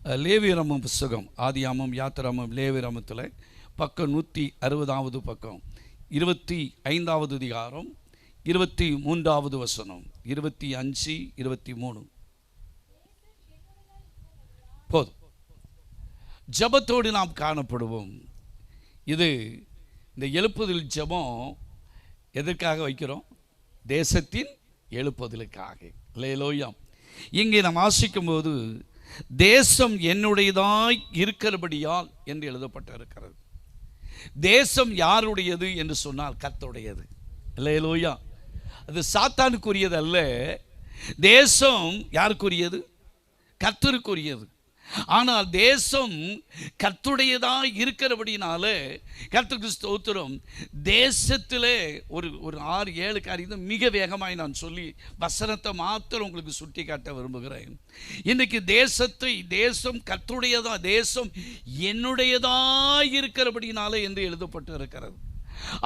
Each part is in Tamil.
லேவியராமம் புஸ்தகம் ஆதியாமம் யாத்திராமம் லேவியராமத்தில் பக்கம் 160வது பக்கம் 25வது அதிகாரம் 23வது வசனம் 25 23 போதும். ஜபத்தோடு நாம் காணப்படுவோம். இது இந்த எழுப்புதல் ஜபம் எதற்காக வைக்கிறோம்? தேசத்தின் எழுப்புதலுக்காக. அல்லேலூயா. இங்கே நாம் வாசிக்கும் போது தேசம் என்னுடையதாய் இருக்கிறபடியால் என்று எழுதப்பட்டிருக்கிறது. தேசம் யாருடையது என்று சொன்னால் கர்த்தருடையது. அல்லேலூயா. அது சாத்தானுக்குரியது அல்ல. தேசம் யாருக்குரியது? கர்த்தருக்குரியது. ஆனால் தேசம் கர்த்தருடையதாக இருக்கிறபடினால கர்த்தருக்கு ஸ்தோத்திரம். தேசத்தில் ஒரு 6-7 காரியம் மிக வேகமாய் நான் சொல்லி வசனத்தை மாத்திரம் உங்களுக்கு சுட்டி காட்ட விரும்புகிறேன். இன்றைக்கு தேசம் கர்த்தருடையதா, தேசம் என்னுடையதாக இருக்கிறபடினால என்று எழுதப்பட்டு இருக்கிறது.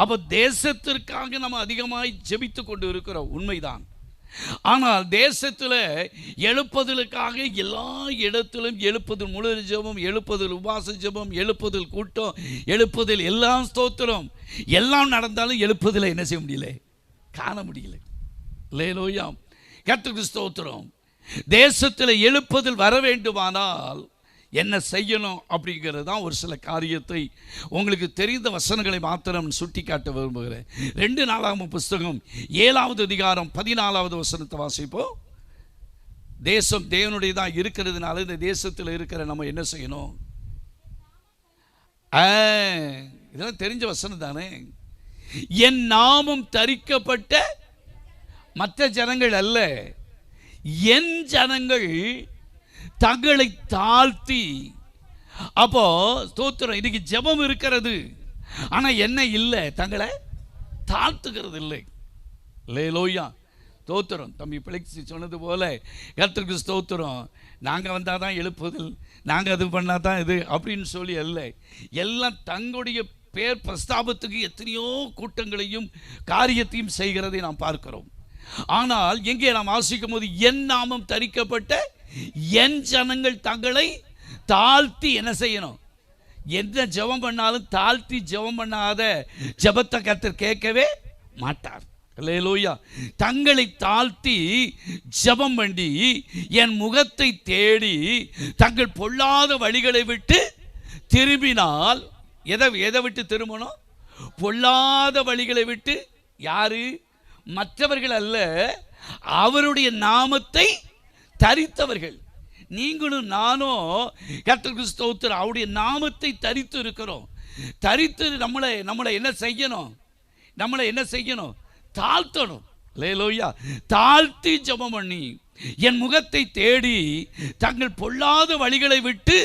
அப்போ தேசத்திற்காக நம்ம அதிகமாய் ஜெபித்து கொண்டு இருக்கிறோம், உண்மைதான். ஆனால் தேசத்தில் எழுப்புதலுக்காக எல்லா இடத்திலும் எழுப்புதல் முழு ஜெபம், எழுப்புதல் உபவாச ஜெபம், எழுப்புதல் கூட்டம், எழுப்புதல் எல்லாம் ஸ்தோத்திரம் எல்லாம் நடந்தாலும் எழுப்புதலை என்ன செய்ய முடியல, காண முடியல. அல்லேலூயா. கர்த்தருக்கு ஸ்தோத்திரம். தேசத்தில் எழுப்புதல் வர வேண்டுமானால் என்ன செய்யணும் அப்படிங்கிறது தான் ஒரு சில காரியத்தை உங்களுக்கு தெரிந்த வசனங்களை மாத்திரம் சுட்டி காட்ட விரும்புகிறேன். 2 நாளாகமம் புஸ்தகம் 7வது அதிகாரம் 14வது வசனத்தை வாசிப்போம். தேசம் தேவனுடையதான் இருக்கிறதுனால இந்த தேசத்தில் இருக்கிற நம்ம என்ன செய்யணும்? இதெல்லாம் தெரிஞ்ச வசனம் தானே. என் நாமம் தரிக்கப்பட்ட மற்ற ஜனங்கள் அல்ல, என் ஜனங்கள் தங்களை தாழ்த்தி. அப்போ ஸ்தோத்திரம். இன்னைக்கு ஜெபம் இருக்கிறது, ஆனா என்ன இல்லை, தங்களை தாழ்த்துகிறது இல்லை. அல்லேலூயா. ஸ்தோத்திரம். தம்பி பிழைச்சி சொன்னது போல கர்த்தருக்கு ஸ்தோத்திரம். நாங்கள் வந்தால் தான் எழுப்புதல், நாங்கள் அது பண்ணால் தான் இது அப்படின்னு சொல்லி அல்ல. எல்லாம் தங்களுடைய பேர் பிரஸ்தாபத்துக்கு எத்தனையோ கூட்டங்களையும் காரியத்தையும் செய்கிறதை நாம் பார்க்கிறோம். ஆனால் எங்கே நாம் வாசிக்கும் போது என் நாமம் தரிக்கப்பட்ட என் ஜனங்கள் தங்களை தாழ்த்தி என்ன செய்யணும்? எந்த ஜெபம் பண்ணாலும் தாழ்த்தி ஜெபம் பண்ணாத ஜெபத்தை கர்த்தர் கேட்கவே மாட்டார். அல்லேலூயா. தங்களை தாழ்த்தி ஜெபம் பண்ணி என் முகத்தை தேடி தங்கள் பொல்லாத வழிகளை விட்டு திரும்பினால், எதை விட்டு திரும்பணும்? பொல்லாத வழிகளை விட்டு. யாரு? மற்றவர்கள் அல்ல, அவருடைய நாமத்தை தரித்தவர்கள். நீங்களும் நானும் கர்த்தருக்கு ஸ்தோத்திரம் அவருடைய நாமத்தை தரித்து இருக்கிறோம். தரித்து நம்மளை என்ன செய்யணும்? நம்மளை என்ன செய்யணும்? தாழ்த்தணும். அல்லேலூயா. தாழ்த்தி ஜெபம் பண்ணி என் முகத்தை தேடி தங்கள் பொல்லாத வழிகளை விட்டு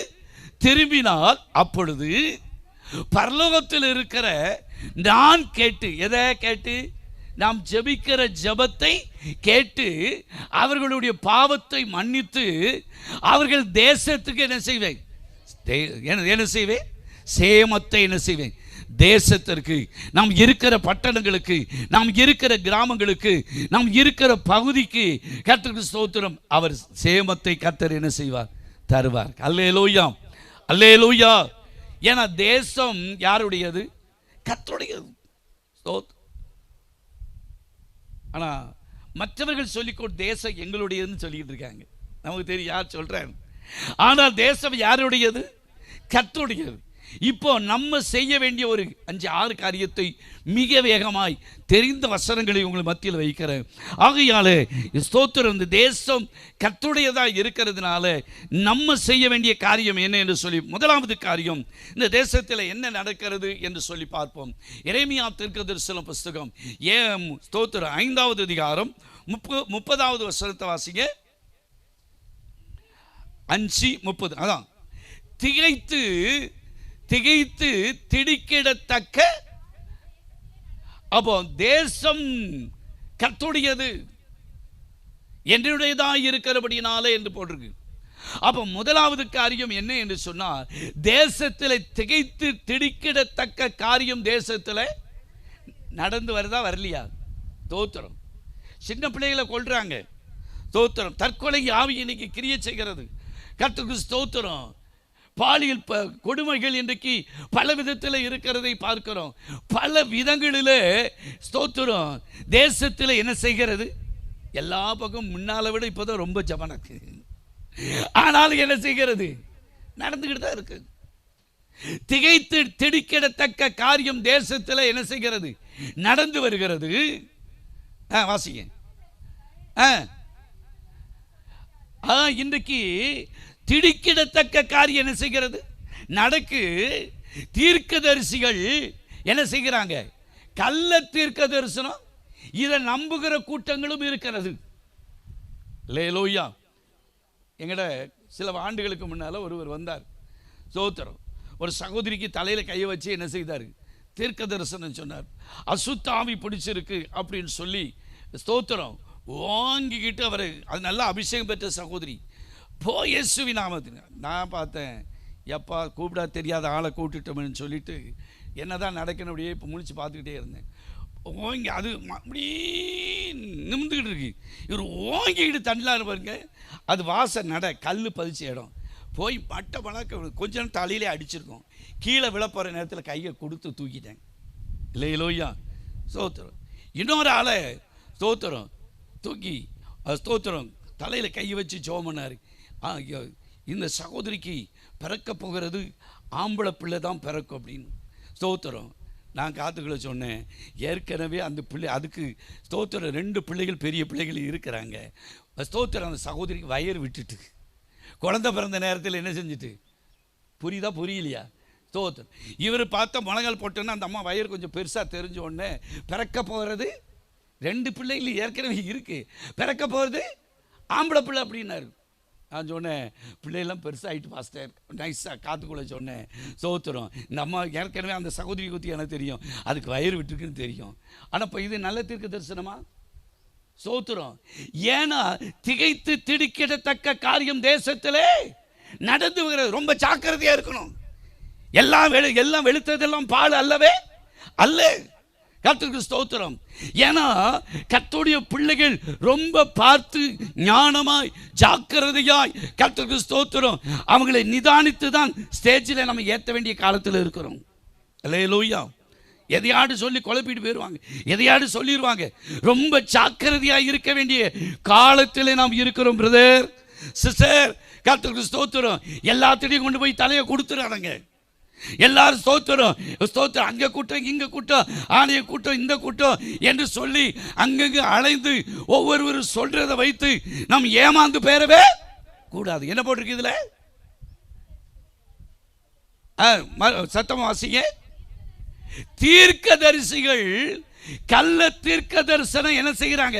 திரும்பினால் அப்பொழுது பரலோகத்தில் இருக்கிற நான் கேட்டு, எதை கேட்டு? நாம் ஜெபிக்கிற ஜெபத்தை கேட்டு அவர்களுடைய பாவத்தை மன்னித்து அவர்கள் தேசத்துக்கு என்ன செய்வேன்? என்ன செய்வேன்? சேமத்தை என்ன செய்வேன்? தேசத்திற்கு, நாம் இருக்கிற பட்டணங்களுக்கு, நாம் இருக்கிற கிராமங்களுக்கு, நாம் இருக்கிற பகுதிக்கு கர்த்தருக்கு ஸ்தோத்திரம் அவர் சேமத்தை கர்த்தர் என்ன செய்வார்? தருவார். அல்லேலூயா. அல்லேலூயா. ஏன்னா தேசம் யாருடையது? கர்த்தருடையது. ஸ்தோத்திரம். ஆனால் மற்றவர்கள் சொல்லிக்கொண்டு தேசம் எங்களுடையதுன்னு சொல்லிக்கிட்டு இருக்காங்க. நமக்கு தெரியும் யார் சொல்கிறாங்க. ஆனால் தேசம் யாருடையது? கர்த்தருடையது. இப்போ நம்ம செய்ய வேண்டிய ஒரு 5-6 காரியத்தை மிக வேகமாய் தெரிந்த வசனங்களை உங்கள் மத்தியில் வைக்கிறேன். ஆகையால் ஸ்தோத்திரம். இந்த தேசம் கர்த்தருடையதாக இருக்கிறதுனால நம்ம செய்ய வேண்டிய காரியம் என்ன என்று சொல்லி, முதலாவது காரியம் இந்த தேசத்தில் என்ன நடக்கிறது என்று சொல்லி பார்ப்போம். எரேமியா தீர்க்கதரிசன புஸ்தகம் ஸ்தோத்திரம் 5வது அதிகாரம் 30வது வசனத்தை வாசிங்க. 5:30. அதான் திகைத்து திடுக்கிடத்தக்க. அப்போ தேசம் கர்த்தருடையது, என்னுடையதாக இருக்கிறபடினால என்று போட்டிருக்கு. அப்போ முதலாவது காரியம் என்ன என்று சொன்னால், தேசத்தில் திகைத்து திடுக்கிடத்தக்க காரியம் தேசத்தில் நடந்து வருதா வரலையா? தோத்திரம். சின்ன பிள்ளைகளை கொள்றாங்க. தோத்திரம். தற்கொலை ஆவி இன்னைக்கு கிரியை செய்கிறது. கர்த்தருக்கு ஸ்தோத்திரம். பாலியல் கொடுமைகள் இன்றைக்கு பல விதத்தில் இருக்கிறதை பார்க்கிறோம். பல விதங்களில் ஸ்தோத்திரம் தேசத்தில் என்ன செய்கிறது? எல்லா பக்கம் முன்னால விட இப்போதான் ரொம்ப ஜபனக்கு. ஆனாலும் என்ன செய்கிறது? நடந்துக்கிட்டு தான் இருக்கு. திகைத்து திடுக்கிடத்தக்க காரியம் தேசத்தில் என்ன செய்கிறது? நடந்து வருகிறது. வாசிங்க. இன்றைக்கு திடுக்கிடத்தக்க காரியம் என்ன செய்கிறது? நடக்கு. தீர்க்கதரிசிகள் என்ன செய்கிறாங்க? கள்ள தீர்க்க தரிசனம் இதை நம்புகிற கூட்டங்களும் இருக்கிறது. லேலோயா. எங்கட சில ஆண்டுகளுக்கு முன்னால் ஒருவர் வந்தார். சோத்திரம். ஒரு சகோதரிக்கு தலையில் கையை வச்சு என்ன செய்தார்? தீர்க்க தரிசனம் சொன்னார். அசுத்தாவி பிடிச்சிருக்கு அப்படின்னு சொல்லி ஸ்தோத்திரம் வாங்கிக்கிட்டு அவர், அது நல்லா அபிஷேகம் பெற்ற சகோதரி, இயேசுவி நாமத்தில். நான் பார்த்தேன், எப்பா கூப்பிடா தெரியாத ஆளை கூப்பிட்டுட்டோம்னு சொல்லிட்டு என்னதான் நடக்கணும் அப்படியே இப்போ முழிச்சு பார்த்துக்கிட்டே இருந்தேன். ஓங்கி அது அப்படி நிமிந்துக்கிட்டு இருக்கு. இவர் ஓங்கிக்கிட்டு தண்ணலான்னு பாருங்க. அது வாச நட கல் பதிச்ச இடம். போய் பட்ட பழக்க கொஞ்ச நேரம் தலையிலே அடிச்சிருக்கோம். கீழே விழப்போகிற நேரத்தில் கையை கொடுத்து தூக்கிட்டேன். இல்லையிலோய்யா. ஸ்தோத்திரம். இன்னொரு ஆளை ஸ்தோத்திரம் தூக்கி ஸ்தோத்திரம் தலையில் கையை வச்சு ஜெபம் பண்ணார். இந்த சகோதரிக்கு பிறக்க போகிறது ஆம்பளை பிள்ளை தான் பிறக்கும் அப்படின்னு. ஸ்தோத்திரம். நான் காத்துக்களை சொன்னேன். ஏற்கனவே அந்த பிள்ளை அதுக்கு ஸ்தோத்திரம் 2 பிள்ளைகள் பெரிய பிள்ளைகள் இருக்கிறாங்க. ஸ்தோத்திரம். அந்த சகோதரிக்கு வயிறு விட்டுட்டு குழந்தை பிறந்த நேரத்தில் என்ன செஞ்சுட்டு புரியுதா புரியலையா? ஸ்தோத்திரம். இவர் பார்த்தா முழங்கால் போட்டோன்னா அந்த அம்மா வயிறு கொஞ்சம் பெருசாக தெரிஞ்ச உடனே பிறக்க போகிறது 2 பிள்ளைகள் ஏற்கனவே இருக்கு, பிறக்க போகிறது ஆம்பளை பிள்ளை அப்படின்னாரு. நான் சொன்னேன், பிள்ளையெல்லாம் பெருசாகிட்டு பாஸ்டர் நைஸாக காத்துக்குள்ளே சொன்னேன். ஸ்தோத்திரம். இந்த அம்மா ஏற்கனவே அந்த சகோதரி குத்தி எனக்கு தெரியும், அதுக்கு வயிறு விட்டுருக்குன்னு தெரியும். ஆனால் இப்போ இது நல்ல தீர்க்க தரிசனமா? ஸ்தோத்திரம். ஏன்னா திகைத்து திடுக்கிடத்தக்க காரியம் தேசத்திலே நடந்து வருகிறது. ரொம்ப ஜாக்கிரதையாக இருக்கணும். எல்லாம் வெளுத்ததெல்லாம் பால் அல்லவே அல்ல. கர்த்தருக்கு ஸ்தோத்திரம். ஏன்னா கர்த்தருடைய பிள்ளைகள் ரொம்ப பார்த்து ஞானமாய் ஜாக்கிரதையாய் கர்த்தருக்கு ஸ்தோத்திரம் அவங்களை நிதானித்து தான் ஸ்டேஜில் நம்ம ஏற்ற வேண்டிய காலத்தில் இருக்கிறோம். அல்லேலூயா. எதையாடு சொல்லி குழப்பிட்டு போயிடுவாங்க, எதையாடு சொல்லிடுவாங்க. ரொம்ப ஜாக்கிரதையாக இருக்க வேண்டிய காலத்தில் நாம் இருக்கிறோம். பிரதர் சிஸ்டர், கர்த்தருக்கு ஸ்தோத்திரம். எல்லாத்திலையும் கொண்டு போய் தலையை கொடுத்துறாங்க. எல்லாரும் ஸ்தோத்திரம் ஸ்தோத்திரம், அங்கே கூட்டம் இங்கே கூட்டம், ஆணைய கூட்டம் இந்த கூட்டம் என்று சொல்லி அங்கங்கே அலைந்து ஒவ்வொருவரும் சொல்றதை வைத்து நாம் ஏமாந்து பெறவே கூடாது. என்ன போட்டிருக்கு இதுல? சத்தமா வாசிங்க. தீர்க்கதரிசிகள் கள்ள தீர்க்க தரிசனம் என்ன செய்யறாங்க?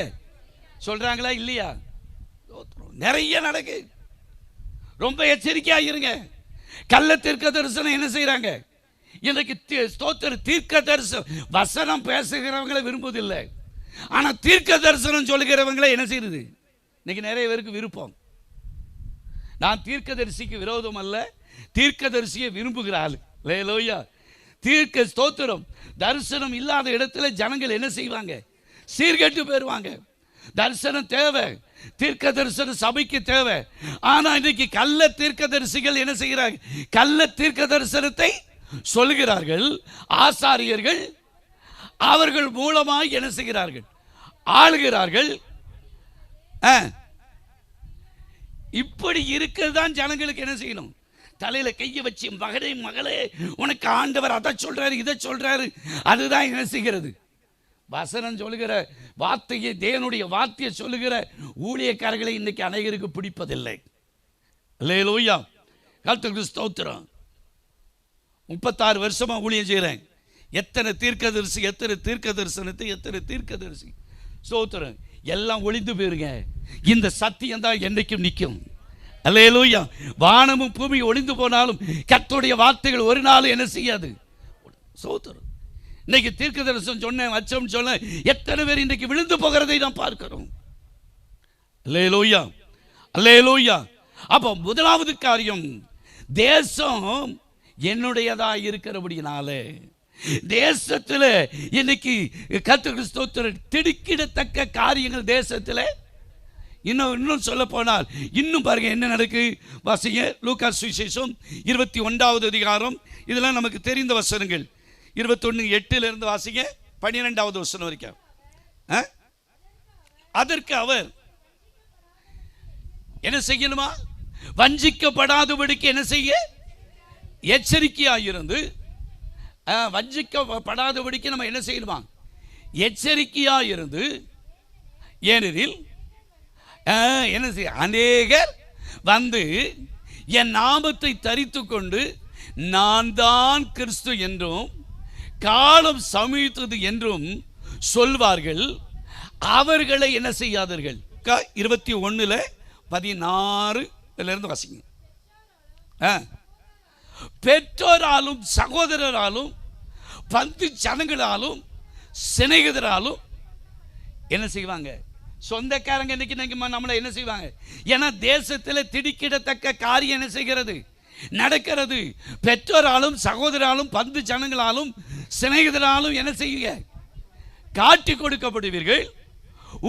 சொல்றாங்களா இல்லையா? நிறைய நடக்கு. ரொம்ப எச்சரிக்கையா இருங்க. கள்ள தீர்க்க தரிசனம் என்ன செய்யறாங்க? இன்னைக்கு ஸ்தோத்திர தீர்க்க தரிசனம் வசனம் பேசுகிறவங்களை விரும்புவதில்லை. ஆனா தீர்க்க தரிசனம் சொல்லுகிறவங்களை என்ன செய்யுது? இன்னைக்கு நிறைய பேருக்கு விருப்பம். நான் தீர்க்கதரிசிக்கு விரோதம் அல்ல, தீர்க்கதரிசியை விரும்புகிற ஆளு. லேலோயா. தீர்க்க ஸ்தோத்திரம். தரிசனம் இல்லாத இடத்துல ஜனங்கள் என்ன செய்வாங்க? சீர்கெட்டு போயிருவாங்க. தரிசனம் தேவை, தீர்க்க தரிசனம் சபைக்கு தேவை. ஆனா இன்னைக்கு கள்ள தீர்க்க தரிசிகள் என்ன செய்கிறார்கள்? கள்ள தீர்க்க தரிசனத்தை சொல்கிறார்கள். ஆசாரியர்கள் அவர்கள் மூலமாய் என்ன செய்கிறார்கள்? ஆளுகிறார்கள். இப்படி இருக்கிறதான் ஜனங்களுக்கு என்ன செய்யணும்? தலையில கையை வச்சு மகனே மகளே உனக்கு ஆண்டவர் அதை சொல்றாரு இதை சொல்றாரு. அதுதான் என்ன செய்கிறது? வசனம் சொல்லுகிற வார்த்தையை, தேவனுடைய வார்த்தையை சொல்லுகிற ஊழியக்காரர்களை இன்னைக்கு அநேகருக்கு பிடிப்பதில்லை. அல்லேலூயா. கர்த்தருக்கு ஸ்தோத்திரம். 36 வருஷமா ஊழியம் செய்கிறேன். எத்தனை தீர்க்கதரிசி, எத்தனை தீர்க்க தரிசனத்தை, எத்தனை தீர்க்கதரிசி. ஸ்தோத்திரம். எல்லாம் ஒளிந்து போயிருங்க. இந்த சத்தியம் தான் என்னைக்கும் நிற்கும். அல்லேலூயா. வானமும் பூமி ஒளிந்து போனாலும் கர்த்தருடைய வார்த்தைகள் ஒரு நாள் என்ன செய்யாது? ஸ்தோத்திரம். இன்னைக்கு தீர்க்க தரிசனம் சொன்னேன், வச்சம் சொன்ன எத்தனை பேர் இன்னைக்கு விழுந்து போகிறதை நாம் பார்க்கிறோம். அல்லேலூயா, அல்லேலூயா. அப்போ முதலாவது காரியம், தேசம் என்னுடையதா இருக்கிறபடினாலே தேசத்தில் இன்னைக்கு கர்த்தருக்கு ஸ்தோத்திரம் திடுக்கிடத்தக்க காரியங்கள் தேசத்தில் இன்னும் சொல்ல போனால் இன்னும் பாருங்க என்ன நடக்கு. வாசிங்க லூக்கா சுவிசேஷம் 21வது அதிகாரம். இதெல்லாம் நமக்கு தெரிந்த வசனங்கள். 21:8 வாசிங்க 12வது வசனம் வரைக்கும். அதற்கு அவர் என்ன செய்யணுமா? வஞ்சிக்கப்படாதபடிக்கு என்ன செய்ய? எச்சரிக்கையாயிருந்து. வஞ்சிக்கப்படாதபடிக்கு நம்ம என்ன செய்யணுமா? எச்சரிக்கையாயிருந்து. ஏனெனில் என்ன செய்ய? அநேகர் வந்து என் நாமத்தை தரித்து கொண்டு நான் தான் கிறிஸ்து என்றும் காலம் சமீபத்தது என்றும் சொல்வார்கள். அவர்களை என்ன செய்யாதீர்கள். 21:16 வாசிங்க. பெற்றோராலும் சகோதரராலும் பந்து ஜனங்களாலும் சிநேகிதராலும் என்ன செய்வாங்க? சொந்தக்காரங்க இன்னைக்கு நம்மளை என்ன செய்வாங்க? ஏன்னா தேசத்தில் திடுக்கிடத்தக்க காரியம் என்ன செய்கிறது? நடக்கிறது. பெற்றோராலும் சகோதராலும் பந்து ஜனங்களாலும் சிநேகிதராலும் என்ன செய்யுங்க? காட்டி கொடுக்கப்படுவீர்கள்.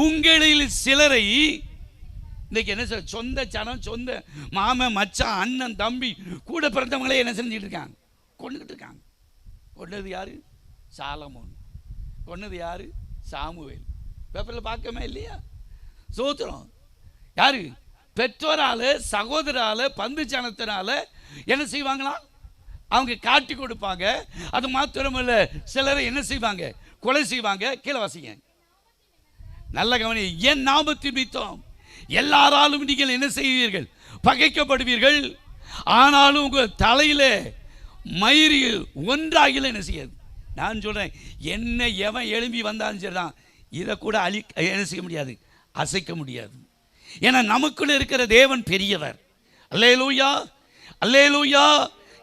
உங்களில் சிலரை இன்னைக்கு என்ன சொல்ற? சொந்த ஜனம், சொந்த மாமன், மச்சான், அண்ணன், தம்பி, கூட பிறந்தவங்களே என்ன செஞ்சுட்டு இருக்காங்க? கொண்டுகிட்டு இருக்காங்க. கொண்டது யாரு? சாலமோன். கொண்டது யாரு? சாமுவேல். பேப்பரில் பார்க்கவே இல்லையா? சோத்திரம். யாரு? பெற்றோரால சகோதரால பந்து ஜனத்தினால என்ன செய்வாங்களா? அவங்க காட்டி கொடுப்பாங்க. அது மாத்திரமல்ல, சிலரை என்ன செய்வாங்க? கொலை செய்வாங்க. கீழே வாசிங்க, நல்ல கவனி. என் நாமத்தின் நிமித்தம் எல்லாராலும் நீங்கள் என்ன செய்வீர்கள்? பகைக்கப்படுவீர்கள். ஆனாலும் உங்கள் தலையில மயிரில் ஒன்றாகில என்ன செய்யாது? நான் சொல்றேன், என்ன எவன் எழும்பி வந்தாலும் சரிதான், இதை கூட என்ன செய்ய முடியாது? அசைக்க முடியாது. ஏன்னா நமக்குள்ள இருக்கிற தேவன் பெரியவர். அல்லேலூயா, அல்லேலூயா.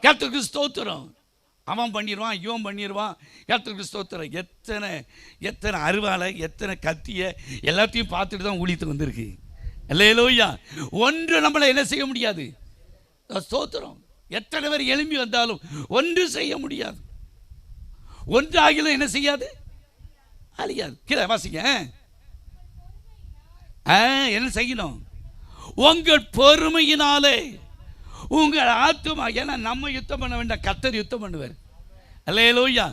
கர்த்தருக்கு ஸ்தோத்திரம். அவன் பண்ணிடுவான், இவன் பண்ணிடுவான். கர்த்தருக்கு ஸ்தோத்திரம். எத்தனை அருவாளை, எத்தனை கத்திய எல்லாத்தையும் பார்த்துட்டு தான் ஊழியத்துக்கு வந்திருக்கு. அல்லேலூயா. ஒன்று நம்மளை என்ன செய்ய முடியாது? ஸ்தோத்திரம். எத்தனை பேர் எழும்பி வந்தாலும் ஒன்று செய்ய முடியாது. ஒன்று ஆகிலும் என்ன செய்யாது? அழியாது. கீழே வாசிங்க. என்ன செய்யணும்? உங்கள் பொறுமையினாலே உங்கள் ஆத்துமா. ஏன்னா நம்ம யுத்தம் பண்ண வேண்டாம், கர்த்தர் யுத்தம் பண்ணுவார். அல்லேலூயா.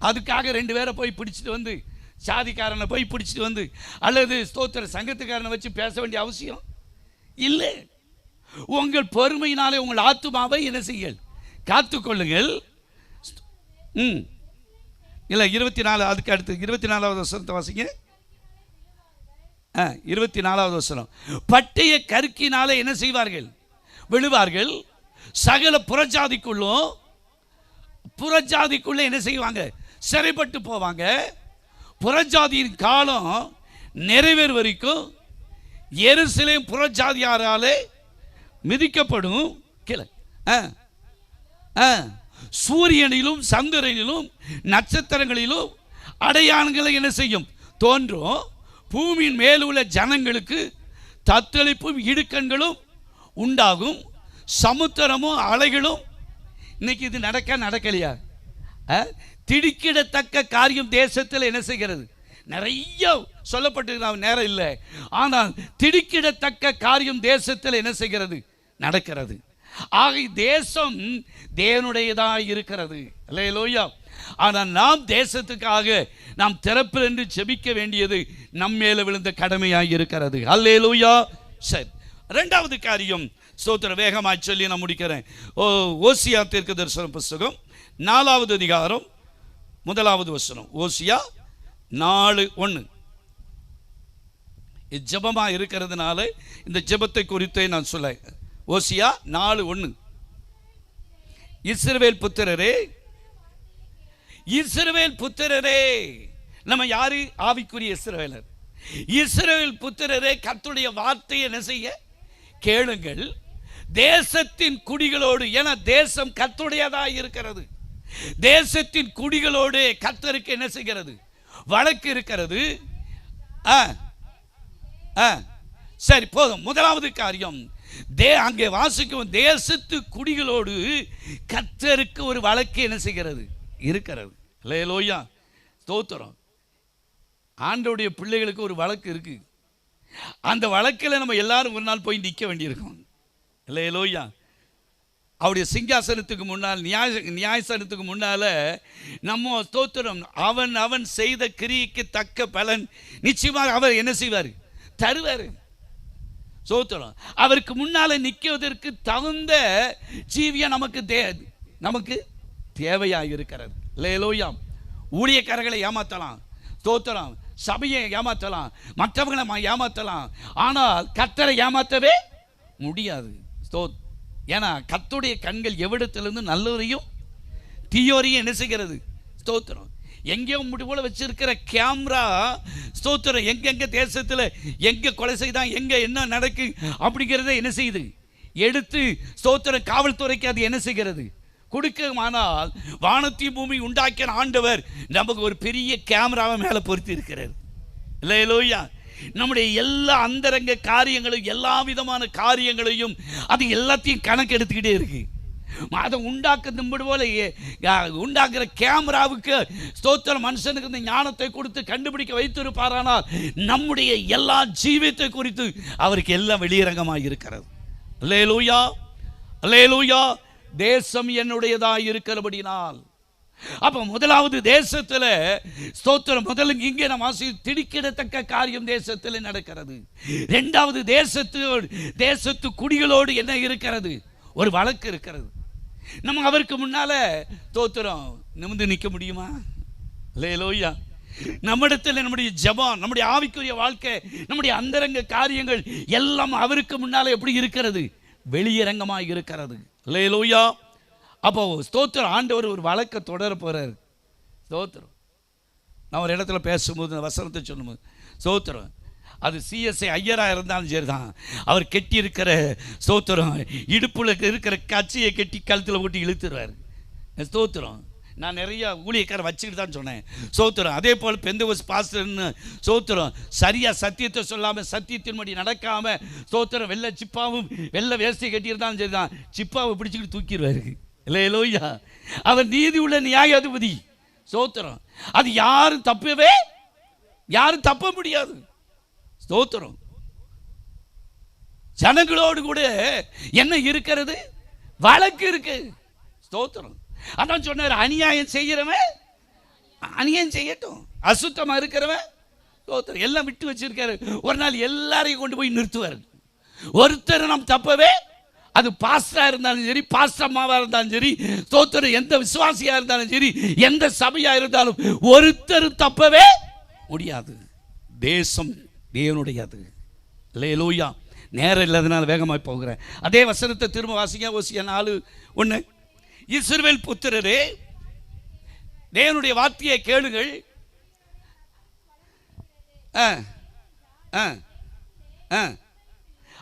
அதுக்காக 2 பேரை போய் பிடிச்சிட்டு வந்து, சாதிக்காரனை போய் பிடிச்சிட்டு வந்து, அல்லது ஸ்தோத்திர சங்கத்துக்காரனை வச்சு பேச வேண்டிய அவசியம் இல்லை. உங்கள் பொறுமையினாலே உங்கள் ஆத்துமாவை என்ன செய்யுங்கள்? காத்துக்கொள்ளுங்கள். இல்லை 24, அதுக்கு அடுத்து 24வது வசனத்தை வாசிங்க. 24வது வசனம். பட்டய கருக்கினாலே என்ன செய்வார்கள்? விழுவார்கள். சகல புறஜாதிக்குள்ள என்ன செய்வாங்க? சிறைப்பட்டு போவாங்க. புறஜாதியின் காலம் நிறைவேறு வரைக்கும் எருசலேம் புறஜாதியாராலே மிதிக்கப்படும். கீழே சூரியனிலும் சந்திரனிலும் நட்சத்திரங்களிலும் அடையாளங்களை என்ன செய்யும்? தோன்றும். பூமியின் மேலுள்ள ஜனங்களுக்கு தத்தளிப்பும் இடுக்கண்களும் உண்டாகும். சமுத்திரமும் அலைகளும். இன்னைக்கு இது நடக்கலையா? திடுக்கிடத்தக்க காரியம் தேசத்தில் என்ன செய்கிறது? நிறைய சொல்லப்பட்டு நேரம் இல்லை. ஆனால் திடுக்கிடத்தக்க காரியம் தேசத்தில் என்ன செய்கிறது? நடக்கிறது. ஆக தேசம் தேவனுடையதாக இருக்கிறது. அல்லேலூயா. ஆனால் நாம் தேசத்துக்காக நாம் திறப்பில் என்று ஜெபிக்க வேண்டியது நம் மேல விழுந்த கடமையாக இருக்கிறது. அல்லேலூயா. சரி, 2வது காரியம் ஸ்தோத்திர வேகமாய் சொல்லி நான் முடிக்கிறேன். ஓசியா தீர்க்கதரிசன புஸ்தகம் 4வது அதிகாரம் 1வது வசனம். ஓசியா 4:1. ஜெபமா இருக்கிறதுனால இந்த ஜெபத்தை குறித்தே நான் சொல்ல. ஓசியா 4:1. இஸ்ரவேல் புத்திரரே. நம்ம யாரு? ஆவிக்குரிய இஸ்ரவேலர். இஸ்ரவேல் புத்திரரே, கர்த்தருடைய வார்த்தையை என்ன செய்ய? கேளுங்கள். தேசத்தின் குடிகளோடு, என தேசம் கர்த்தருடையதாக இருக்கிறது. தேசத்தின் குடிகளோடு கர்த்தருக்கு என்ன செய்கிறது? வழக்கு இருக்கிறது. சரி, போதும். 1வது காரியம், அங்கே வாசிக்கும் தேசத்து குடிகளோடு கர்த்தருக்கு ஒரு வழக்கு என்ன செய்கிறது? இருக்கிறது. அல்லேலூயா. ஸ்தோத்திரம். ஆண்டவருடைய பிள்ளைகளுக்கு ஒரு வழக்கு இருக்கு. அந்த வழக்கில் நம்ம எல்லாரும் ஒரு நாள் போய் நிற்க வேண்டியிருக்கோம். அல்லேலூயா. அவருடைய சிங்காசனத்துக்கு முன்னால், நியாயசனத்துக்கு முன்னால் நம்ம ஸ்தோத்திரம், அவன் அவன் செய்த கிரியைக்கு தக்க பலன் நிச்சயமாக அவர் என்ன செய்வார்? தருவார். ஸ்தோத்திரம். அவருக்கு முன்னால் நிற்குவதற்கு தகுந்த ஜீவியம் நமக்கு தேவையாக இருக்கிறது. அல்லேலூயா. ஊழியக்காரர்களை ஏமாற்றலாம், ஸ்தோத்திரம், சபையை ஏமாற்றலாம், மற்றவங்களை ஏமாற்றலாம், ஆனால் கர்த்தரை ஏமாற்றவே முடியாது. ஏன்னா கர்த்தருடைய கண்கள் எவ்விடத்திலிருந்து நல்லவரையும் தீயோரையும் என்ன செய்கிறது? ஸ்தோத்திரம். எங்கேயோ முடிவோல வச்சிருக்கிற கேமரா, ஸ்தோத்திரம், எங்கெங்க தேசத்தில் எங்கே கொலை செய்தான், எங்கே என்ன நடக்கு அப்படிங்கிறத என்ன செய்யுது? எடுத்து ஸ்தோத்திரம் காவல்துறைக்கு அது என்ன செய்கிறது? கொடுக்குமானால் வானத்தையும் பூமி உண்டாக்கிய ஆண்டவர் நமக்கு ஒரு பெரிய கேமராவை மேலே பொருத்தி இருக்கிறார். அல்லேலூயா. நம்முடைய எல்லா அந்தரங்க காரியங்களையும், எல்லா விதமான காரியங்களையும், அது எல்லாத்தையும் கணக்கு எடுத்துக்கிட்டே இருக்கு. அதை உண்டாக்கும்போது போல உண்டாக்குற கேமராவுக்கு ஸ்தோத்திரம் மனுஷனுக்கு இந்த ஞானத்தை கொடுத்து கண்டுபிடிக்க வைத்திருப்பாரானால் நம்முடைய எல்லா ஜீவியத்தை குறித்து அவருக்கு எல்லாம் வெளியரங்கமாக இருக்கிறது. அல்லேலூயா, அல்லேலூயா. தேசம் என்னுடையதாக இருக்கிறபடினால், அப்ப முதலாவது தேசத்தில் ஸ்தோத்திரம், முதல்ல இங்கே நம்ம திடுக்கிடத்தக்க காரியம் தேசத்தில் நடக்கிறது. இரண்டாவது தேசத்து குடிகளோடு என்ன இருக்கிறது? ஒரு வழக்கு இருக்கிறது. நம்ம அவருக்கு முன்னால ஸ்தோத்திரம் நிமிர்ந்து நிற்க முடியுமா? அல்லேலூயா. நம்மிடத்தில் நம்முடைய ஜெபம், நம்முடைய ஆவிக்குரிய வாழ்க்கை, நம்முடைய அந்தரங்க காரியங்கள் எல்லாம் அவருக்கு முன்னால எப்படி இருக்கிறது? வெளியரங்கமாக இருக்கிறது. அல்லேலூயா. அப்போ ஸ்தோத்திரம், ஆண்டவர் ஒரு வழக்கை தொடர போறார். ஸ்தோத்திரம். நான் ஒரு இடத்துல பேசும்போது வசனத்தை சொல்லும்போது ஸ்தோத்திரம், அது சிஎஸ்ஐ ஐயராக இருந்தாலும் சரி தான், அவர் கெட்டி இருக்கிற ஸ்தோத்திரம் இடுப்புல இருக்கிற கட்சியை கெட்டி கழுத்தில் போட்டு இழுத்துருவார். ஸ்தோத்திரம். நான் நிறைய ஊழியக்கார வச்சுக்கிட்டு தான் சொன்னேன். ஸ்தோத்திரம். அதே போல் பெந்தகோஸ்து பாஸ்டர்னு ஸ்தோத்திரம் சரியாக சத்தியத்தை சொல்லாமல், சத்தியத்தின்படி நடக்காமல், ஸ்தோத்திரம் வெள்ளை சிப்பாவும் வெள்ளை வேஷ்டியை கட்டியிருந்தாலும் சரி தான், சிப்பாவை பிடிச்சிக்கிட்டு தூக்கிடுவார். அல்லேலூயா. அவர் நீதி உள்ள நியாயாதிபதி. ஸ்தோத்திரம். அது யாரும் தப்ப முடியாது. ஸ்தோத்திரம். ஜனங்களோடு கூட என்ன இருக்கிறது? வழக்கு இருக்கு. ஸ்தோத்திரம். அதான் சொன்னார், அநியாயம் செய்கிறவன் அநியாயம் செய்யட்டும், அசுத்தமா இருக்கிறவன் ஸ்தோத்திரம் எல்லாம் விட்டு வச்சிருக்காரு. ஒரு நாள் எல்லாரையும் கொண்டு போய் நிறுத்துவார். ஒருத்தர் நாம் தப்பவே, அது பாஸ்டரா இருந்தாலும் சரி, பாஸ்டம்மாவா இருந்தாலும் சரி, ஸ்தோத்திரம் எந்த விசுவாசியா இருந்தாலும் சரி, எந்த சபையா இருந்தாலும் ஒருத்தர் தப்பவே முடியாது. தேசம் தேவனுடையது. அல்லேலூயா. நேரம் இல்லாதனால வேகமாக போகிறேன். அதே வசனத்தை திரும்ப வாசிங்க. ஓசியா 4:1. இஸ்ரவேல் புத்திரரே, தேவனுடைய வார்த்தையை கேளுங்கள்.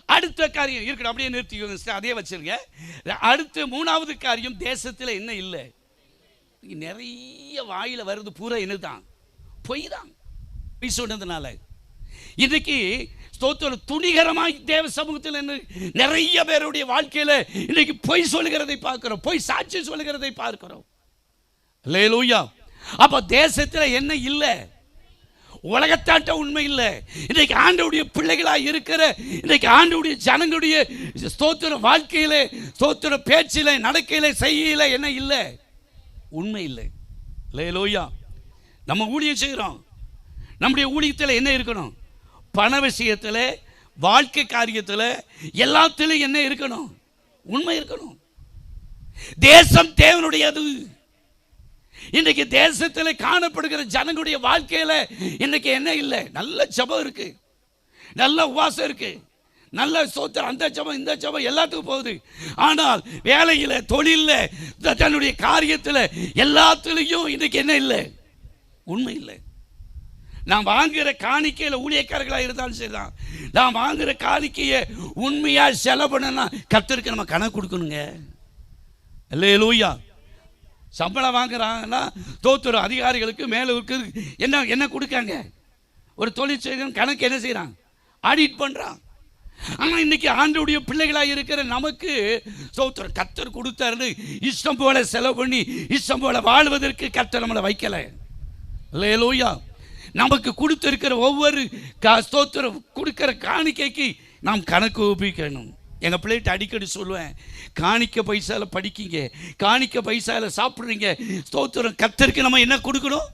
அடுத்த காரியம் இருக்கணும், அப்படியே நிறுத்திக்கோங்க, அதே வச்சிருங்க. அடுத்த மூணாவது காரியம், தேசத்தில் என்ன இல்லை? நிறைய வாயில வருது பூரா என்னதான்? பொய் தான். பொய் சொன்னதுனால இன்னைக்கு ஸ்தோத்திரம் துணிகரமாய் தேவ சமூகத்தில் நிறைய பேருடைய வாழ்க்கையில இன்னைக்கு பொய் சொல்லுகிறதை பார்க்கிறோம், பொய் சாட்சி சொல்லுகிறதை பார்க்கிறோம். அல்லேலூயா. அப்ப தேசத்தில் என்ன இல்லை? உலகத்தாட்ட உண்மை இல்லை. இன்னைக்கு ஆண்டவருடைய பிள்ளைகளாக இருக்கிற இன்னைக்கு ஆண்டவருடைய ஜனங்களுடைய ஸ்தோத்திர வாழ்க்கையில, ஸ்தோத்திர பேச்சில, நடக்கையில, செய்யல என்ன இல்லை? உண்மை இல்லை. அல்லேலூயா. நம்ம ஊழியம் செய்கிறோம். நம்முடைய ஊழியத்தில் என்ன இருக்கணும்? பண விஷயத்தில், வாழ்க்கை காரியத்தில், எல்லாத்திலும் என்ன இருக்கணும்? உண்மை இருக்கணும். தேசம் தேவனுடையது. இன்னைக்கு தேசத்தில் காணப்படுகிற ஜனங்களுடைய வாழ்க்கையில் இன்னைக்கு என்ன இல்லை? நல்ல ஜெபம் இருக்கு, நல்ல உபவாசம் இருக்கு, நல்ல ஸ்தோத்திரம், அந்த ஜெபம் இந்த ஜெபம் எல்லாத்துக்கும் போகுது. ஆனால் வேலையில், தொழிலில், தன்னுடைய காரியத்தில் எல்லாத்துலேயும் இன்னைக்கு என்ன இல்லை? உண்மை இல்லை. நான் வாங்குகிற காணிக்கையில் ஊழியக்காரர்களாக இருந்தாலும் சரிதான், நான் வாங்குகிற காணிக்கையை உண்மையாக செலவு பண்ணனா கர்த்தருக்கு நம்ம கணக்கு கொடுக்கணுங்க. அல்லேலூயா. சம்பளம் வாங்குறாங்கன்னா ஸ்தோத்திரம் அதிகாரிகளுக்கு மேலே இருக்குது என்ன கொடுக்காங்க? ஒரு தொழில் செய்யணும், கணக்கு என்ன செய்கிறான்? ஆடிட் பண்ணுறான். ஆனால் இன்னைக்கு ஆண்டவருடைய பிள்ளைகளாக இருக்கிற நமக்கு ஸ்தோத்திரம் கர்த்தர் கொடுத்தாரு, இஷ்டம் போல செலவு பண்ணி இஷ்டம் போல வாழ்வதற்கு கர்த்தர் நம்மளை வைக்கலை. அல்லேலூயா. நமக்கு கொடுத்திருக்கிற ஒவ்வொரு ஸ்தோத்திரம் கொடுக்கிற காணிக்கைக்கு நாம் கணக்கு ஒப்பிக்கணும். எங்கள் பிள்ளைகிட்ட அடிக்கடி சொல்லுவேன், காணிக்க பைசாவில் படிக்கிங்க, காணிக்க பைசாவில் சாப்பிட்றீங்க, ஸ்தோத்திரம் கர்த்தருக்கு நம்ம என்ன கொடுக்கணும்.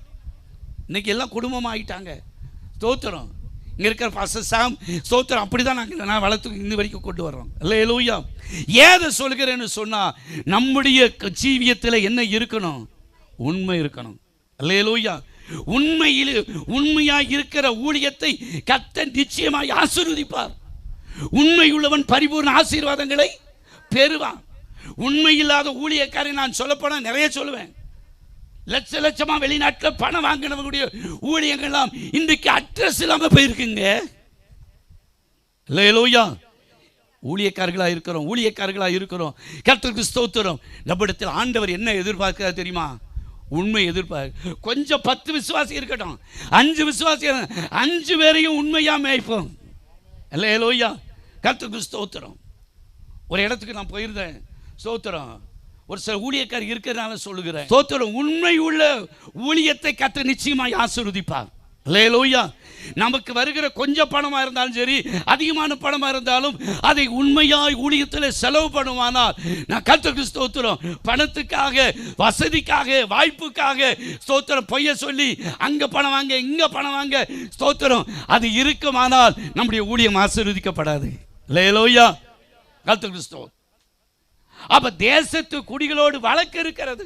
இன்னைக்கு எல்லாம் குடும்பமாக ஆகிட்டாங்க. ஸ்தோத்திரம் இங்கே இருக்கிற பாஸ்டர் சாம் ஸ்தோத்திரம் அப்படி தான் நான் வளர்த்து இன்ன வரைக்கும் கொண்டு வர்றோம். அல்லேலூயா. ஏதை சொல்கிறேன்னு சொன்னால், நம்முடைய ஜீவியத்தில் என்ன இருக்கணும்? உண்மை இருக்கணும். அல்லேலூயா. உண்மையாக இருக்கிற ஊழியத்தை கர்த்தர் நிச்சயமாய் ஆசீர்வதிப்பார். உண்மையுள்ளவன் பரிபூர்ண ஆசீர்வாதங்களை பெறுவான். உண்மை இல்லாத ஊழியக்காரை நான் சொல்லப்போனால் நிறைய சொல்லுவேன். லட்ச லட்சமா வெளிநாட்டில் பணம் வாங்கினவங்களுடைய ஊழியங்கள்லாம் இன்றைக்கு அட்ரஸ் இல்லாமல் போயிருக்குங்க. அல்லேலூயா. ஊழியக்காரர்களாக இருக்கிறோம். கர்த்தருக்கு ஸ்தோத்திரம். நம்மிடத்தில் ஆண்டவர் என்ன எதிர்பார்க்கிறார் தெரியுமா? உண்மை எதிர்பார்க்க. கொஞ்சம் 10 விசுவாசி இருக்கட்டும், 5 விசுவாசி, 5 பேரையும் உண்மையா மேய்ப்போம். அல்லேலூயா. கர்த்தருக்கு ஸ்தோத்திரம். ஒரு இடத்துக்கு நான் போயிருந்தேன். ஸ்தோத்திரம். ஒரு சில ஊழியக்கார் இருக்கிறதுனால சொல்லுகிறேன். ஸ்தோத்திரம். உண்மை உள்ள ஊழியத்தை கர்த்தர் நிச்சயமாய் ஆசீர்வதிப்பார். அல்லேலூயா. நமக்கு வருகிற கொஞ்சம் பணமாக இருந்தாலும் சரி, அதிகமான பணமாக இருந்தாலும் அதை உண்மையாய் ஊழியத்தில் செலவு பண்ணுவானால், நான் கர்த்தருக்கு ஸ்தோத்திரம், பணத்துக்காக, வசதிக்காக, வாய்ப்புக்காக ஸ்தோத்திரம் பொய்ய சொல்லி அங்கே பணம் வாங்க இங்கே பணம் வாங்க ஸ்தோத்திரம் அது இருக்குமானால் நம்முடைய ஊழியம் ஆசீர்வதிக்கப்படாது. அல்லேலூயா. கர்த்தருக்கு ஸ்தோத்திரம். அப்ப தேசத்து குடிகளோடு வழக்கு இருக்கிறது.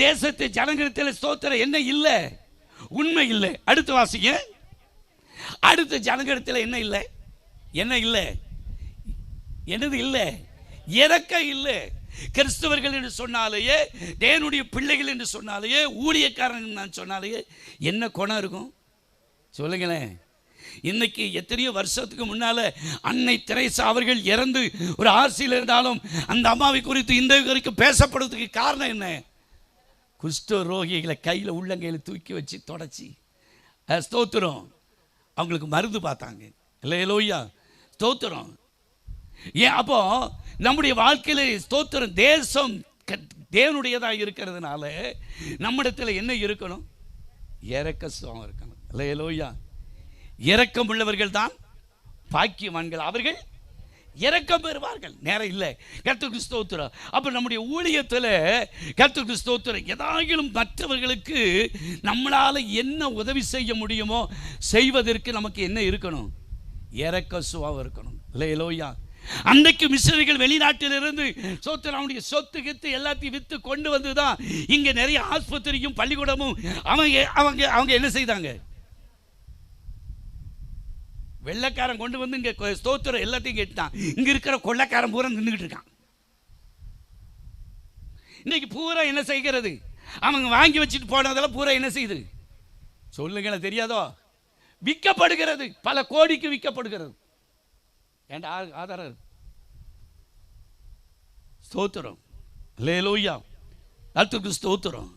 தேசத்து ஜனங்களிடத்தில் ஸ்தோத்திரம் என்ன இல்லை? உண்மை இல்லை. அடுத்து வாசிங்க. அடுத்த ஜனங்களிடத்தில் என்ன இல்லை? என்னது இல்லை? இரக்கம் இல்லை. கிறிஸ்தவர்கள் என்று சொன்னாலேயே, தேவனுடைய பிள்ளைகள் என்று சொன்னாலேயே, ஊழியக்காரன் நான் சொன்னாலேயே என்ன குணம் இருக்கும் சொல்லுங்களேன். இன்னைக்கு எத்தனையோ வருஷத்துக்கு முன்னால அன்னை தெரேசா அவர்கள் இறந்து ஒரு ஆசியில் இருந்தாலும் அந்த அம்மாவை குறித்து இந்த வரைக்கும் பேசப்படுவதற்கு காரணம் என்ன? குஷ்ட ரோகிகளை கையில் உள்ளங்கையில் தூக்கி வச்சு தொடச்சி ஸ்தோத்திரம் அவங்களுக்கு மருந்து பார்த்தாங்க. அல்லேலூயா. ஸ்தோத்திரம். ஏன் அப்போ நம்முடைய வாழ்க்கையில ஸ்தோத்திரம் தேசம் தேவனுடையதாக இருக்கிறதுனால நம்மிடத்தில் என்ன இருக்கணும்? இரக்க சுகம் இருக்கணும். அல்லேலூயா. இரக்கம் உள்ளவர்கள் தான் பாக்கியவான்கள், அவர்கள் இரக்கம் பெறுவார்கள். நேரம் இல்லை. கர்த்தருக்கு ஸ்தோத்திரம். அப்போ நம்முடைய ஊழியத்தில் கர்த்தருக்கு ஸ்தோத்திரம் ஏதாயிலும் மற்றவர்களுக்கு நம்மளால் என்ன உதவி செய்ய முடியுமோ செய்வதற்கு நமக்கு என்ன இருக்கணும்? இரக்க சுபாவம் இருக்கணும். அல்லேலூயா. அன்றைக்கு மிஷனரிகள் வெளிநாட்டிலிருந்து ஸ்தோத்திரம் அவனுடைய சொத்து கித்து எல்லாத்தையும் விற்று கொண்டு வந்து தான் இங்கே நிறைய ஆஸ்பத்திரியும் பள்ளிக்கூடமும் அவங்க என்ன செய்தாங்க? வெள்ளைக்காரன் கொண்டு வந்து இங்கே ஸ்தோத்திரம் எல்லாத்தையும் கேட்டான். இங்கே இருக்கிற கொள்ளைக்காரன் பூரா நின்றுக்கிட்டு இருக்கான். இன்னைக்கு பூரா என்ன செய்கிறது? அவங்க வாங்கி வச்சுட்டு போனதெல்லாம் பூரா என்ன செய்யுது சொல்லுங்களேன், தெரியாதோ? விற்கப்படுகிறது. பல கோடிக்கு விற்கப்படுகிறது. என்ற ஆதாரம் ஸ்தோத்திரம். அல்லேலூயா. கர்த்தருக்கு ஸ்தோத்திரம்.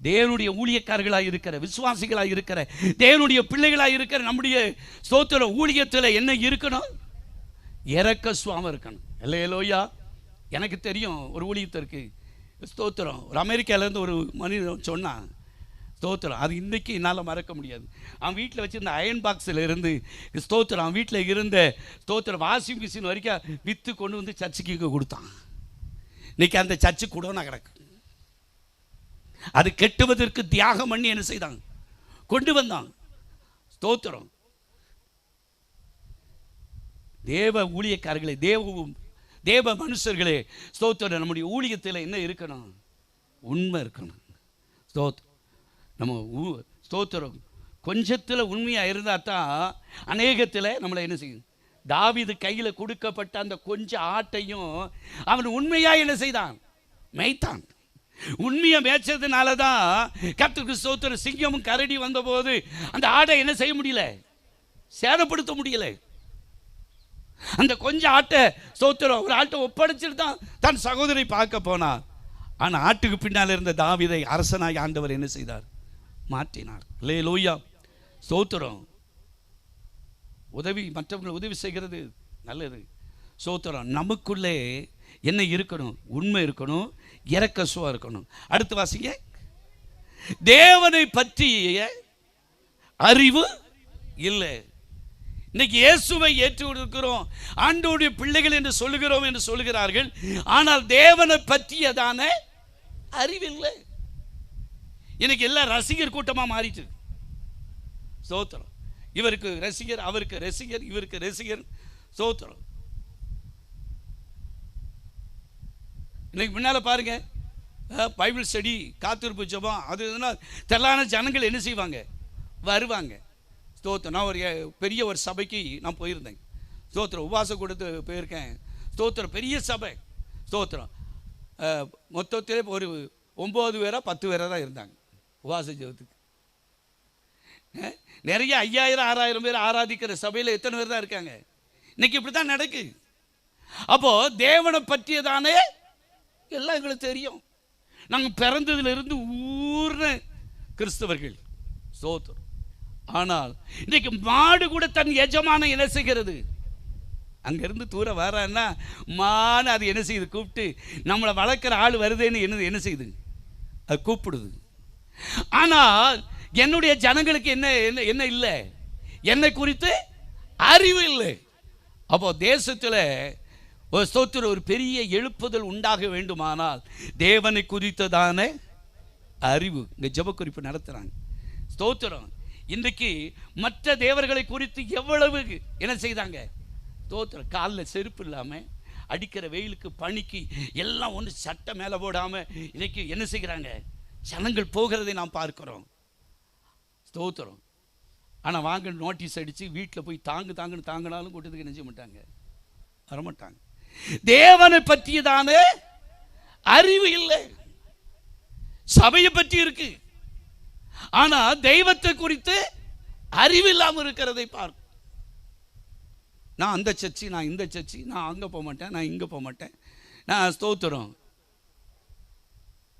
தேவனுடைய ஊழியக்காரர்களாக இருக்கிற, விசுவாசிகளாக இருக்கிற, தேவனுடைய பிள்ளைகளாக இருக்கிற நம்முடைய ஸ்தோத்திர ஊழியத்தில் என்ன இருக்கணும்? இரக்க சுவாமம் இருக்கணும். அல்லேலூயா. எனக்கு தெரியும் ஒரு ஊழியத்திற்கு ஸ்தோத்திரம் ஒரு அமெரிக்காவிலேருந்து ஒரு மனிதன் சொன்னான். ஸ்தோத்திரம் அது இன்றைக்கி என்னால் மறக்க முடியாது. அவன் வீட்டில் வச்சுருந்த அயன் பாக்ஸில் இருந்து ஸ்தோத்திரம் அவன் வீட்டில் இருந்த ஸ்தோத்திரம் வாஷிங் மிஷின் வரைக்கும் விற்று கொண்டு வந்து சர்ச்சுக்கு கொடுத்தான். இன்றைக்கி அந்த சர்ச்சு கூட கிடக்கு. அது கெட்டுவதற்கு தியாகம் பண்ணி என்ன செய்தாங்க? கொண்டு வந்தான். ஸ்தோத்திரம். தேவ ஊழியக்காரர்களே, தேவ மனுஷர்களே, ஸ்தோத்திரம் நம்முடைய ஊழியத்தில் என்ன இருக்கணும்? உண்மை இருக்கணும். ஸ்தோத்திரம். நம்ம ஸ்தோத்திரம் கொஞ்சத்தில் உண்மையாக இருந்தால் தான் அநேகத்தில் நம்மளை என்ன செய்யும்? தாவீது கையில் கொடுக்கப்பட்ட அந்த கொஞ்சம் ஆட்டையும் அவன் உண்மையாக என்ன செய்தான்? மேய்த்தான். உண்மையை மேய்ச்சதுனால தான் கர்த்தருக்கு ஸ்தோத்திரம் சிங்கமும் கரடி வந்தபோது அந்த ஆட்டை என்ன செய்ய முடியல? சேதப்படுத்த முடியல. அந்த கொஞ்சம் ஆட்டை ஸ்தோத்திரம் ஒரு ஆட்டை ஒப்படைச்சிட்டு தான் தன் சகோதரி பார்க்க போனார். ஆனால் ஆட்டுக்கு பின்னால் இருந்த தாவீதை அரசனாய் ஆண்டவர் என்ன செய்தார்? மாற்றினார். அல்லேலூயா. ஸ்தோத்திரம். மற்றவர்கள் உதவி செய்கிறது நல்லது. ஸ்தோத்திரம். நமக்குள்ளே என்ன இருக்கணும்? உண்மை இருக்கணும், இரக்க சுவா இருக்கணும். அடுத்து வாசிங்க. தேவனை பற்றிய அறிவு இல்லை. இன்னைக்கு இயேசுவை ஏற்றுக்கொண்டிருக்கிறோம், ஆண்டவருடைய பிள்ளைகள் என்று சொல்லுகிறோம் என்று சொல்லுகிறார்கள். ஆனால் தேவனை பற்றியதான அறிவில்லை. இன்னைக்கு எல்லாம் ரசிகர் கூட்டமா மாறிட்டு. ஸ்தோத்திரம். இவருக்கு ரசிகர், அவருக்கு ரசிகர், இவருக்கு ரசிகர். ஸ்தோத்திரம். இன்னைக்கு முன்னால பாருங்க, பைபிள் ஸ்டடி, காத்திருப்பு ஜெபம், அது தெல்லான ஜனங்கள் என்ன செய்வாங்க, வருவாங்க. ஸ்தோத்திரம். நான் ஒரு பெரிய ஒரு சபைக்கு நான் போயிருந்தேன். ஸ்தோத்திரம். உபவாசம் கொடுத்து போயிருக்கேன். ஸ்தோத்திரம். பெரிய சபை. ஸ்தோத்திரம். மொத்தத்திலே ஒரு 9 பேரா 10 பேரா தான் இருந்தாங்க உபவாச ஜெபத்துக்கு. நிறைய 5000 6000 பேர் ஆராதிக்கிற சபையில் எத்தனை பேர் தான் இருக்காங்க? இன்னைக்கு இப்படி தான் நடக்கு. அப்போ தேவனை பற்றியதானே எல்லாம் எங்களுக்கு தெரியும். நாங்கள் பிறந்ததிலிருந்து ஊர்ன கிறிஸ்தவர்கள். ஸ்தோத்திரம். ஆனால் இன்னைக்கு மாடு கூட தன் எஜமான என்ன செய்கிறது, அங்கிருந்து தூரம் வரான்னா மான அது என்ன செய்யுது, கூப்பிட்டு நம்மளை வளர்க்குற ஆள் வருதுன்னு என்ன செய்யுது, அது கூப்பிடுது. ஆனால் என்னுடைய ஜனங்களுக்கு என்ன என்ன இல்லை, என்னை குறித்து அறிவு இல்லை. அப்போ தேசத்தில் ஒரு ஸ்தோத்திரம், ஒரு பெரிய எழுப்புதல் உண்டாக வேண்டுமானால் தேவனை குறித்ததான அறிவு. இங்கே ஜெப குறிப்பு நடத்துகிறாங்க. ஸ்தோத்திரம். இன்றைக்கு மற்ற தேவர்களை குறித்து எவ்வளவு என்ன செய்தாங்க, ஸ்தோத்திரம். காலில் செருப்பு இல்லாமல் அடிக்கிற வெயிலுக்கு பனிக்கு எல்லாம் ஒன்று சட்டை மேலே போடாமல் இன்னைக்கு என்ன செய்கிறாங்க, ஜனங்கள் போகிறதை நாம் பார்க்கிறோம். ஸ்தோத்திரம். ஆனால் வாங்க நோட்டீஸ் அடித்து வீட்டில் போய் தாங்குன்னு தாங்கினாலும் கூட்டத்துக்கு என்ன செய்ய மாட்டாங்க, வரமாட்டாங்க. தேவனை பற்றியதான அறிவு இல்லை. சபையை பற்றி இருக்கு, ஆனா தெய்வத்தை குறித்து அறிவு இல்லாமல் இருக்கிறதை பார்க்கும். நான் அந்த சர்ச்சி, நான் இந்த சர்ச்சி, நான் அங்கே போக மாட்டேன், நான் இங்கே போக மாட்டேன், நான் ஸ்தோத்திரம்.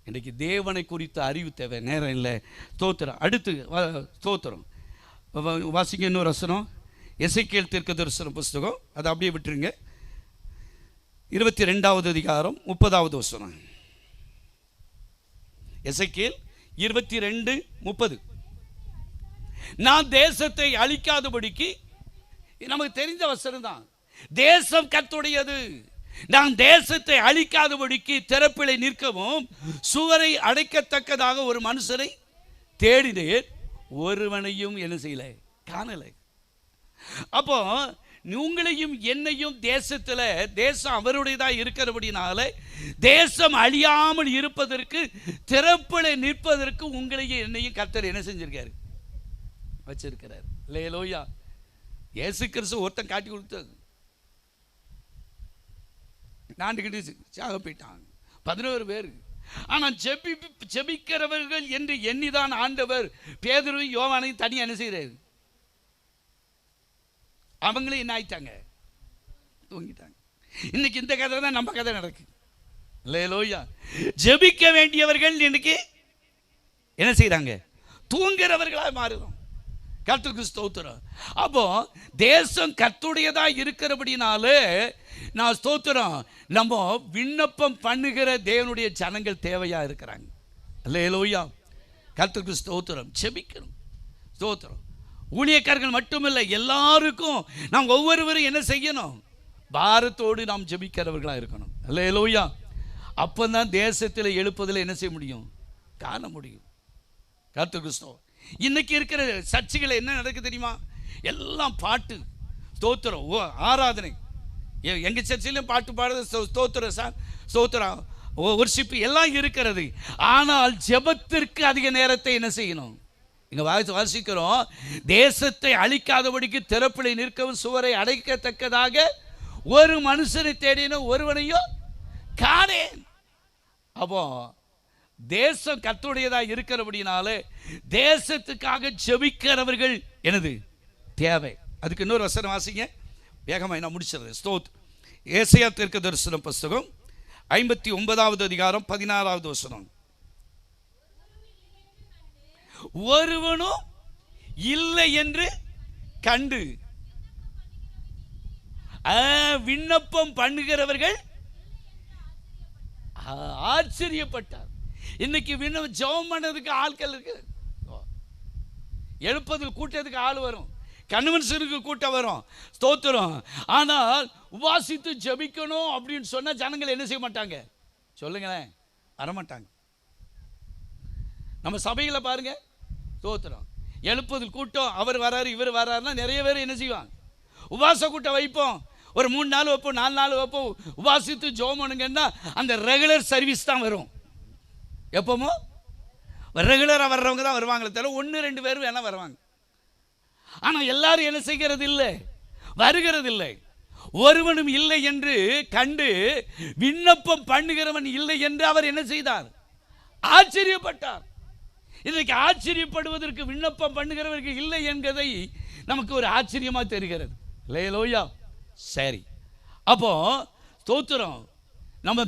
இன்றைக்கு தேவனை குறித்த அறிவு தேவை, நேரம் இல்லை. ஸ்தோத்திரம். அடுத்து ஸ்தோத்திரம். வாசிங்க இன்னொரு வசனம், எசேக்கியேல் தீர்க்கதரிசன புஸ்தகம், அதை அப்படியே விட்டுருங்க. 22வது அதிகாரம் 30வது வசனம். எசேக்கியேல் 22:30. நான் தேசத்தை அழிக்காதபடிக்கு, நமக்கு தெரிந்த வசனம் தான், தேசம் கர்த்தருடையது, நான் தேசத்தை அழிக்காதபடிக்கு திறப்பிலை நிற்கவும் சுவரை அடைக்கத்தக்கதாக ஒரு மனுஷரை தேடினேன், ஒருவனையும் என்ன செய்யல, காணலை. அப்போ உங்களையும் என்னையும் தேசத்தில், தேசம் அவருடையதாக இருக்கிறபடினால தேசம் அழியாமல் இருப்பதற்கு, திறப்பிலை நிற்பதற்கு உங்களையும் என்னையும் கர்த்தர் என்ன செஞ்சிருக்காரு, வச்சிருக்கிறார். அல்லேலூயா. இயேசு கிறிஸ்து ஒருத்தன் காட்டி கொடுத்தது, நாண்டுகிட்டு சாக போயிட்டாங்க 11 பேர். ஆனால் ஜெபிக்கிறவர்கள் என்று எண்ணிதான் ஆண்டவர் பேதுருவையும் யோவானையும் தனியாக என்ன செய்கிறார், அவங்களே என்ன ஆயிட்டாங்க, தூங்கிட்டாங்க. இன்னைக்கு இந்த கதை தான் நம்ம கதை நடக்கு. அல்லேலூயா. ஜெபிக்க வேண்டியவர்கள் இன்னைக்கு என்ன செய்யறாங்க, தூங்குறவர்களாக மாறுறோம். கர்த்தருக்கு ஸ்தோத்திரம். அப்போ தேசம் கர்த்தருடையதா இருக்கிறபடினாலே நான் ஸ்தோத்திரம், நம்ம விண்ணப்பம் பண்ணுகிற தேவனுடைய ஜனங்கள் தேவையா இருக்கிறாங்க. அல்லேலூயா. கர்த்தருக்கு ஸ்தோத்திரம். ஜெபிக்கணும். ஸ்தோத்திரம். ஊழியக்காரர்கள் மட்டுமில்லை, எல்லாருக்கும் நாம் ஒவ்வொருவரும் என்ன செய்யணும், பாரத்தோடு நாம் ஜெபிக்கிறவர்களாக இருக்கணும். அல்லேலூயா. அப்போதான் தேசத்தில் எழுப்புதலை என்ன செய்ய முடியும், காண முடியும். கர்த்தருக்கு ஸ்தோத்திரம். இன்னைக்கு இருக்கிற சர்ச்சுகளை என்ன நடக்குது தெரியுமா, எல்லாம் பாட்டு, ஸ்தோத்திரம், ஆராதனை. எங்க சர்ச்சிலும் பாட்டு பாடுறது, ஸ்தோத்திரம் சார், ஸ்தோத்திரம், வொர்ஷிப் எல்லாம் இருக்கிறது. ஆனால் ஜெபத்திற்கு அதிக நேரத்தை என்ன செய்யணும், இங்க வாசிக்கிறோம், தேசத்தை அழிக்காதபடிக்கு திறப்பிலை நிற்கவும் சுவரை அடைக்கத்தக்கதாக ஒரு மனுஷனை தேடின ஒருவனையும் காணேன். அப்போ தேசம் கர்த்தருடையதா இருக்கிறபடினாலே தேசத்துக்காக ஜெபிக்கிறவர்கள் எனது தேவை. அதுக்கு இன்னொரு வசனம் வாசிங்க, வேகமாக நான் முடிச்சிடுறேன். ஸ்தோத் ஏசாயா தீர்க்கதரிசன புஸ்தகம் 59வது அதிகாரம் 16வது வசனம். ஒருவனும் இல்லை என்று கண்டு, விண்ணப்பம் பண்ணுகிறவர்கள் ஆச்சரியப்பட்டார். இன்னைக்கு ஜெபம் பண்ணதுக்கு ஆட்கள் இருக்கு, எழுப்பதில் கூட்டத்துக்கு ஆள் வரும், கன்வென்ஷனுக்கு கூட்டம் வரும், ஸ்தோத்திரம். ஆனால் உபாசித்து ஜெபிக்கணும் அப்படின்னு சொன்னா ஜனங்கள் என்ன செய்ய மாட்டாங்க சொல்லுங்களேன், வரமாட்டாங்க. நம்ம சபைகளை பாருங்க, ஸ்தோத்திரம், எழுப்பதில் கூட்டம், அவர் வராரு இவர் வராருன்னா நிறைய பேர் என்ன செய்வாங்க, உபாச கூட்டம் வைப்போம், ஒரு 3 நாள் வைப்போம், 4 நாள் வைப்போம், உபாசித்து ஜெபம் பண்ணுங்கன்னா அந்த ரெகுலர் சர்வீஸ் தான் வரும். எப்பமோ ரெகுலராக வர்றவங்க தான் வருவாங்களே தவிர 1-2 பேர் வேணா வருவாங்க. ஆனால் எல்லாரும் என்ன செய்கிறது இல்லை, வருகிறது இல்லை. ஒருவனும் இல்லை என்று கண்டு விண்ணப்பம் பண்ணுகிறவன் இல்லை என்று அவர் என்ன செய்தார், ஆச்சரியப்பட்டார். இன்றைக்கு ஆச்சரியப்படுவதற்கு விண்ணப்பம் பண்ணுகிறவர்கள் இல்லை என்பதை நமக்கு ஒரு ஆச்சரியமா தெரிகிறது. லேலோயா. சரி, அப்போ ஸ்தோத்திரம், நம்ம